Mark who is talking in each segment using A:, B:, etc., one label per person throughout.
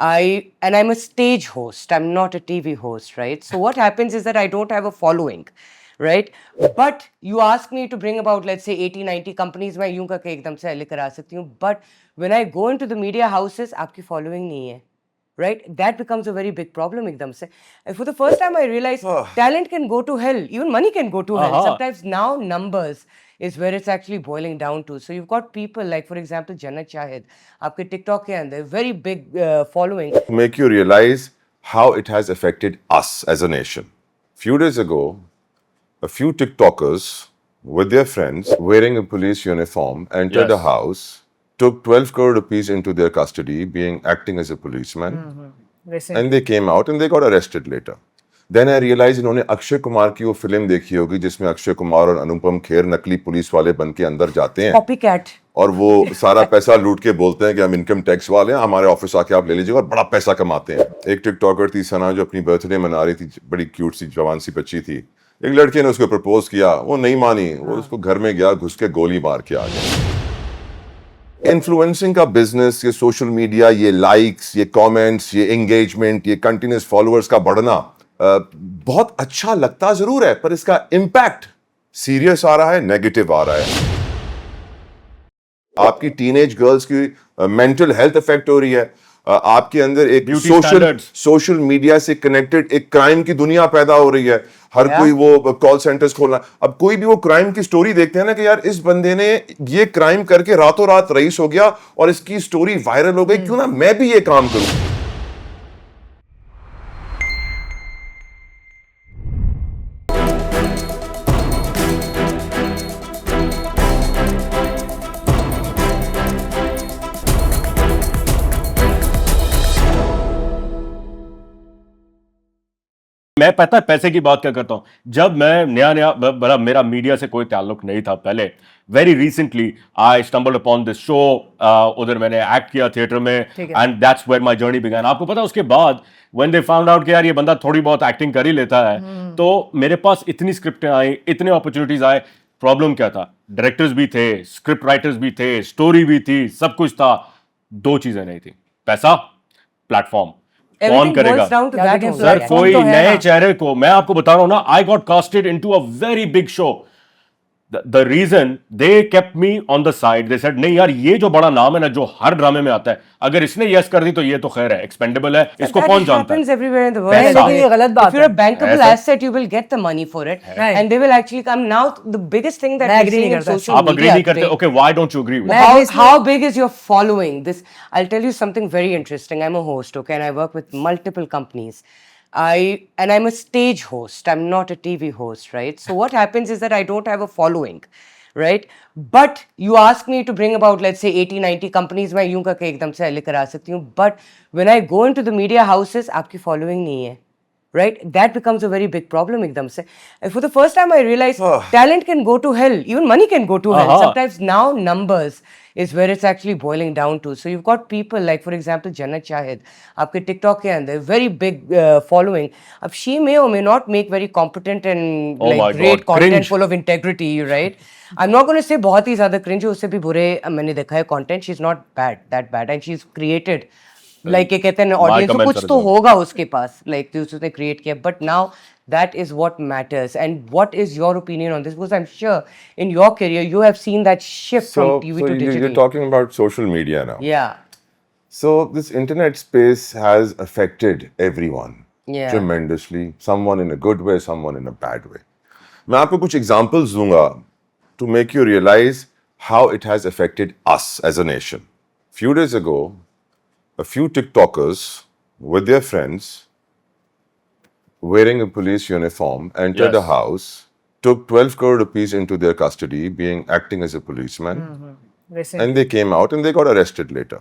A: I'm a stage host. I'm not a TV host, right? So what happens is that I don't have a following, right? But you ask me to bring about, let's say, 80, 90 companies, मैं यूं करके एकदम से लेकर आ सकती हूँ. But when I go into the media houses, आपकी following नहीं है, right? That becomes a very big problem एकदम से. And for the first time, I realized talent can go to hell. Even money can go to hell. Sometimes now numbers is where it's actually boiling down to. So you've got people like, for example, Jannat Shahid, आपके TikTok के अंदर very big following.
B: To make you realize how it has affected us as a nation. Few days ago, a few TikTokers with their friends wearing a police uniform entered a house, took 12 crore rupees into their custody, acting as a policeman, and they came out and they got arrested later. Then I realized इन्होंने अक्षय कुमार की वो film देखी होगी जिसमें अक्षय कुमार और अनुपम खेर नकली police वाले बन के अंदर जाते हैं
A: Copycat.
B: और वो सारा पैसा लूट के बोलते हैं कि हम इनकम टैक्स वाले हैं, हमारे ऑफिस आके आप ले लीजिएगा, और बड़ा पैसा कमाते हैं. एक टिकटॉकर थी सना जो अपनी बर्थडे मना रही थी, बड़ी क्यूट सी जवान सी बच्ची थी. एक लड़के ने उसको प्रपोज किया, वो नहीं मानी, वो उसको घर में गया, घुस के गोली मार के आ गया. इन्फ्लुएंसिंग का बिजनेस, ये सोशल मीडिया, ये लाइक्स, ये कमेंट्स, ये एंगेजमेंट, ये कंटिन्यूस फॉलोअर्स का बढ़ना बहुत अच्छा लगता जरूर है, पर इसका इम्पैक्ट सीरियस आ रहा है, नेगेटिव आ रहा है. आपकी टीनेज गर्ल्स की मेंटल हेल्थ इफेक्ट हो रही है. आपके अंदर एक सोशल मीडिया से कनेक्टेड एक क्राइम की दुनिया पैदा हो रही है. हर कोई वो कॉल सेंटर्स खोलना. अब कोई भी वो क्राइम की स्टोरी देखते हैं ना कि यार इस बंदे ने ये क्राइम करके रातों रात रईस हो गया और इसकी स्टोरी वायरल हो गई, क्यों ना मैं भी ये काम करूं.
C: मैं पता है पैसे की बात क्या करता हूं. जब मैं नया मेरा मीडिया से कोई ताल्लुक नहीं था पहले, very recently I stumbled upon this show. उधर मैंने एक्ट किया थिएटर में, and that's where my journey began. आपको पता है उसके बाद व्हेन दे फाउंड आउट कि यार ये बंदा थोड़ी बहुत एक्टिंग कर ही लेता है, तो मेरे पास इतनी स्क्रिप्टें आई, इतने अपॉर्चुनिटीज आए. प्रॉब्लम क्या था? डायरेक्टर्स भी थे, स्क्रिप्ट राइटर्स भी थे, स्टोरी भी थी, सब कुछ था. दो चीजें नहीं थी, पैसा, प्लेटफॉर्म. कौन करेगा सर? कोई नए चेहरे को मैं आपको बता रहा हूं ना, I got casted into a very big show. The reason they kept me on the side, they said नहीं यार ये जो बड़ा नाम है ना जो हर ड्रामे में आता है, अगर इसने यस कर दी तो ये तो खैर है, एक्सपेंडेबल है, इसको कौन जानता है.
A: Everywhere in the world.
D: ये गलत बात है.
A: If you're a bankable asset, you will get the money for it, and they will actually come. Now the biggest thing that we're seeing in social
C: आप agree नहीं करते? Okay, why don't you agree with
A: me? How big is your following? This, I'll tell you something very interesting. I'm a host, okay, and I work with multiple companies. I'm a stage host. I'm not a TV host, right? So what happens is that I don't have a following, right? But you ask me to bring about, let's say, 80, 90 companies, मैं यूं करके एकदम से लेकर आ सकती हूँ. But when I go into the media houses, आपकी following नहीं है, right? That becomes a very big problem एकदम से. And for the first time, I realized talent can go to hell. Even money can go to hell. Sometimes now numbers is where it's actually boiling down to. So you've got people like, for example, Jannat Shahid, आपके TikTok के अंदर very big following. अब she may or may not make very competent and like great content full of integrity, right? I'm not going to say बहुत ही ज़्यादा cringe, उससे भी बुरे मैंने देखा है content. She's not that bad, and she's created like ये कहते हैं audience तो कुछ तो होगा उसके पास, like जो उसने create किया. But now that is what matters. And what is your opinion on this? Because I'm sure in your career you have seen that shift from TV to digital.
B: You're talking about social media now.
A: Yeah.
B: So this internet space has affected everyone tremendously. Someone in a good way, someone in a bad way. मैं आपको कुछ examples दूंगा to make you realize how it has affected us as a nation. Few days ago, a few TikTokers with their friends wearing a police uniform entered a house, took 12 crore rupees into their custody, acting as a policeman, and they came out and they got arrested later.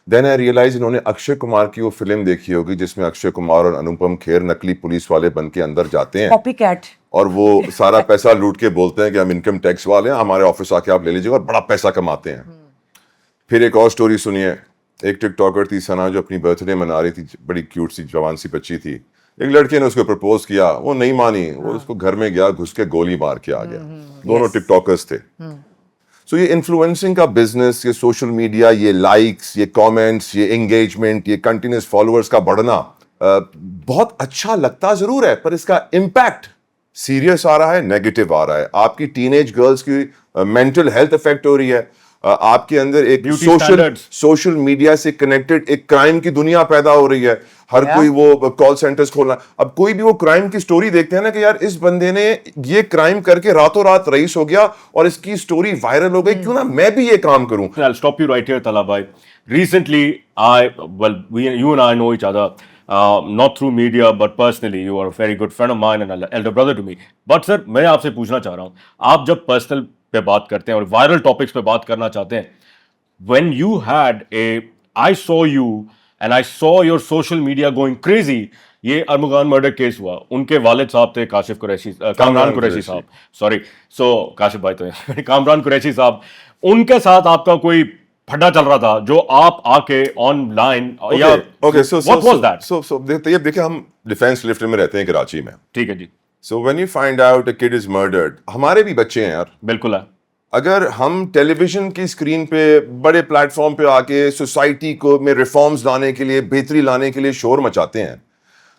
B: Then I realized इन्होंने अक्षय कुमार की वो film देखी होगी जिसमें अक्षय कुमार और अनुपम खेर नकली police वाले बन के अंदर जाते हैं.
A: Copycat.
B: और वो सारा पैसा लूट के बोलते हैं कि हम इनकम टैक्स वाले हैं, हमारे ऑफिस आके आप ले लीजिएगा, और बड़ा पैसा कमाते हैं. फिर एक और स्टोरी सुनिए. एक टिकटॉकर थी सना जो अपनी बर्थडे मना रही थी, बड़ी क्यूट सी जवान सी बच्ची थी. एक लड़के ने उसको प्रपोज किया, वो नहीं मानी, वो उसको घर में गया, घुस के गोली मार के आ गया. दोनों टिकटॉकर्स थे. सो ये इन्फ्लुएंसिंग का बिजनेस, ये सोशल मीडिया, ये लाइक्स, ये कमेंट्स, ये एंगेजमेंट, ये कंटिन्यूस फॉलोअर्स का बढ़ना बहुत अच्छा लगता जरूर है, पर इसका इम्पैक्ट सीरियस आ रहा है, नेगेटिव आ रहा है। आपकी टीनेज गर्ल्स की मेंटल हेल्थ इफेक्ट हो रही है। आपके अंदर एक
C: Beauty standards.
B: सोशल मीडिया से कनेक्टेड एक क्राइम की दुनिया पैदा हो रही है। हर कोई वो कॉल सेंटर्स खोलना, अब कोई भी वो क्राइम की स्टोरी देखते हैं ना कि यार इस बंदे ने ये क्राइम करके रातों रात रईस हो गया और इसकी स्टोरी वायरल हो गई, क्यों ना मैं भी ये काम करूं।
C: I'll stop you right here, Talab bhai. Recently, you and I know each other, not through media, but personally. You are a very good friend of mine and an elder brother to me. But sir, मैं आपसे पूछना चाह रहा हूँ, आप जब personal पे बात करते हैं और वायरल टॉपिक्स पे बात करना चाहते हैं, when you had I saw you and I saw your social media going crazy. ये अरमुगान मर्डर केस हुआ, उनके वालिद साहब थे काशिफ कुरैशी, कामरान कुरैशी साहब, सॉरी, सो काशिफ भाई तो है, कामरान कुरैशी साहब, उनके साथ आपका कोई फड्डा चल रहा था जो आप आके ऑनलाइन या व्हाट वाज दैट?
B: सो देखिए, हम डिफेंस लिफ्ट में रहते हैं कराची में,
C: ठीक है जी,
B: so when you find out a kid is murdered, हमारे भी बच्चे हैं यार,
C: बिल्कुल है।
B: अगर हम टेलीविजन की स्क्रीन पे बड़े प्लेटफॉर्म पे आके सोसाइटी को में रिफॉर्म्स लाने के लिए, बेहतरी लाने के लिए शोर मचाते हैं,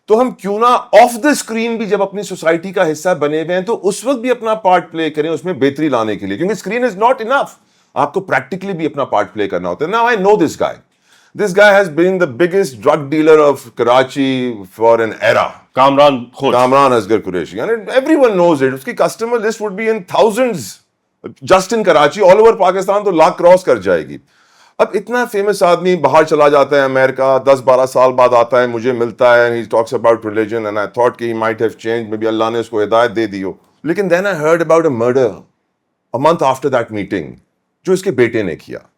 B: तो हम क्यों ना ऑफ द स्क्रीन भी जब अपनी सोसाइटी का हिस्सा बने हुए हैं तो उस वक्त भी अपना पार्ट प्ले करें उसमें बेहतरी लाने के लिए, क्योंकि स्क्रीन इज नॉट इनफ, आपको प्रैक्टिकली भी अपना पार्ट प्ले करना होता है। Now I know this guy has been the biggest drug dealer of Karachi for an era, Kamran Asghar Qureshi, and everyone knows it. उसकी customer list would be in thousands just in Karachi, all over Pakistan तो lakh cross कर जाएगी। अब इतना famous आदमी बाहर चला जाता है अमेरिका, 10-12 साल बाद आता है, मुझे मिलता है, he talks about religion and I thought कि he might have changed, maybe Allah ने उसको हिदायत दे दी हो। लेकिन then I heard about a murder a month after that meeting जो इसके बेटे ने किया,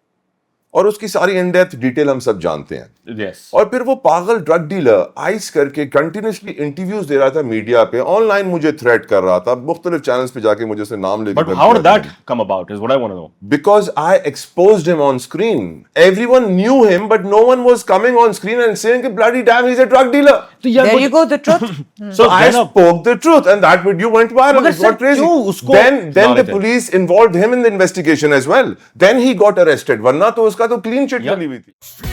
B: और उसकी सारी इन डेप्थ डिटेल हम सब जानते हैं।
C: Yes.
B: और फिर वो पागल ड्रग डीलर आइस करके कंटिन्यूसली इंटरव्यूज दे रहा था मीडिया पे, ऑनलाइन मुझे थ्रेट कर रहा था, मुख्तलिफ चैनल्स पे जाके मुझे उसने नाम लेके।
C: But how did that come about is what I want to know.
B: Because I exposed him on screen. Everyone knew him, but no one was coming on screen and saying, bloody damn, he's a drug dealer.
A: There you go, the truth.
B: So I spoke the truth, and that video went viral.
C: मगर
B: It got
C: sir,
B: crazy.
C: क्यों उसको
B: Then
C: डाल
B: the
C: देते हैं?
B: police involved him in the investigation as well. Then he got arrested. वरना तो उसका तो clean chit मिली हुई थी।